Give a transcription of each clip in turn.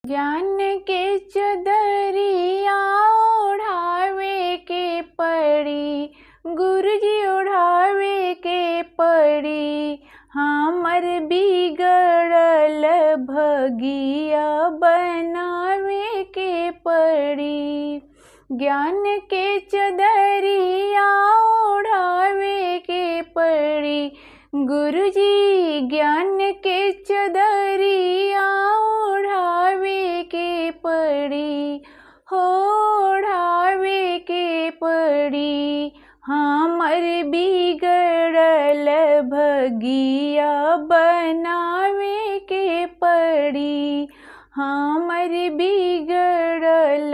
ज्ञान के चदरिया ओढ़ावे के पड़ी, गुरुजी ओढ़ावे के पड़ी। हमर बिगड़ल भगिया बनावे के पड़ी। ज्ञान के चदरिया ओढ़ावे के पड़ी, गुरुजी ज्ञान के चदरिया ओढ़ावे के पड़ी, हो ओढ़ावे के पड़ी। हमर बिगड़ल भगिया बनावे के पड़ी, हमर बिगड़ल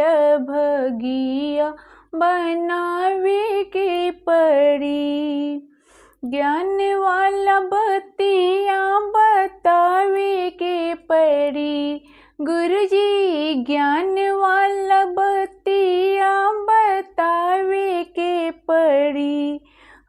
भगिया बनावे के पड़ी। ज्ञान वाला बतिया बतावे के पड़ी, गुरुजी ज्ञान वाला बतिया बतावे के पड़ी,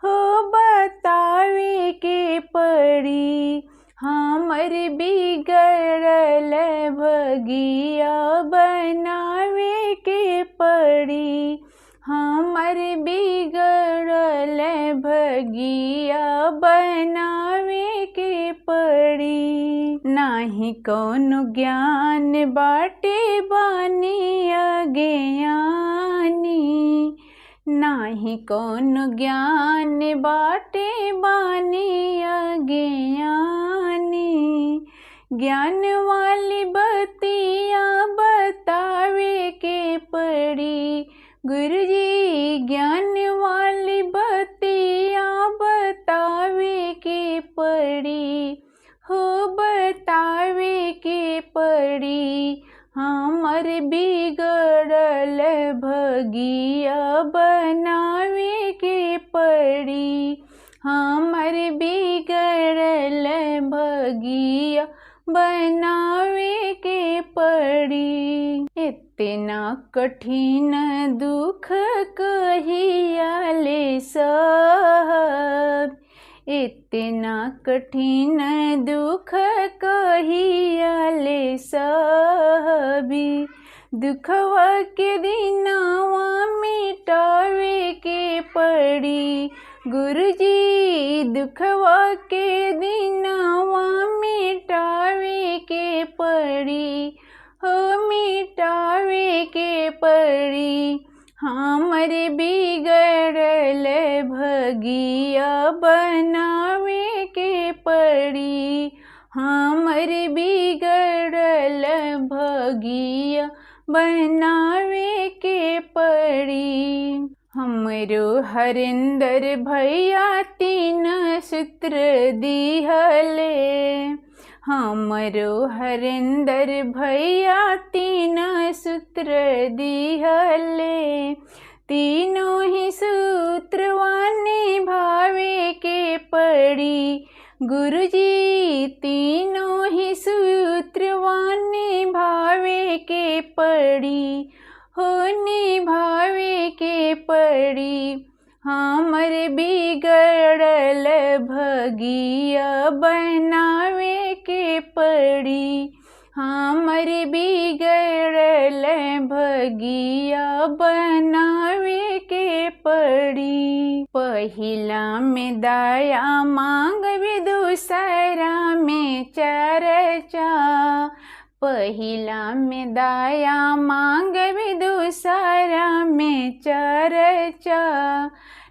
हो बतावे के पड़ी। हमर बिगड़ल भगिया बनावे के पड़ी, हमर बिगड़ल भगिया बनावे के पड़ी। नाही कौनो ज्ञान बाटे बानी अज्ञानी, नाही कौनो ज्ञान बाटे बानी अज्ञानी। ज्ञान वाली बतिया बतावे के पड़ी, गुरुजी ज्ञान वाली बतिया बतावे के पड़ी, हो बतावे के पड़ी। हमर बिगड़ल भगिया बनावे के पड़ी, हमर बिगड़ल भगिया बनावे के पड़ी। इतना कठिन दुख कहिया ले सब, इतना कठिन दुख कहिया ले सभी। दुखवा के दिनवा मिटावे के पड़ी, गुरुजी दुखवा के दिनवा मिटावे के पड़ी, हो मिटावे के पड़ी। हमर बिगड़ल भगिया बनावे के पड़ी, हमर बिगड़ल भगिया बनावे के पड़ी। हमरो हरिंदर भैया 3 सूत्र दिहले, हमरो हरिंदर भैया 3 सूत्र दिहले। तीनों ही सूत्रवा निभावे के पड़ी, गुरुजी तीनों ही सूत्रवा निभावे के पड़ी, हो निभावे के पड़ी। हमर बिगड़ल भगिया बनावे के पड़ी, हमर बिगड़ल भगिया बनावे के पड़ी। पहिला में दया मांगबे दूसरा में चर्चा, पहिला में दया मांगबे दूसरा में चर्चा।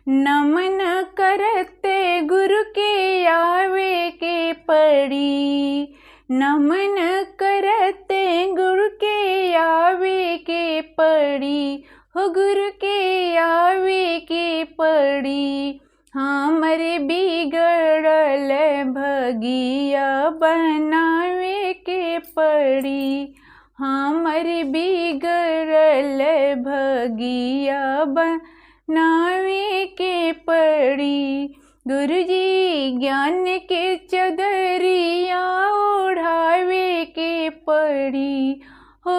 नमन करते गुरु के आवे के पड़ी, नमन करते गुरु के आवे के पड़ी, हो गुरु के आवे के पड़ी। हमर बिगड़ल भगिया बनावे के पड़ी, हमर बिगड़ल भगिया बनावे के पड़ी। गुरुजी ज्ञान के चदरिया ओढ़ावे के पड़ी, हो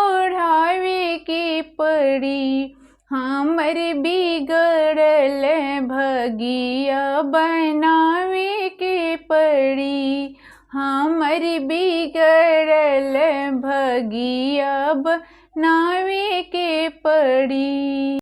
ओढ़ावे के पड़ी। हमर बिगड़ल भगिया बनावे के पड़ी, हमर बिगड़ल भगिया बनावे के पड़ी।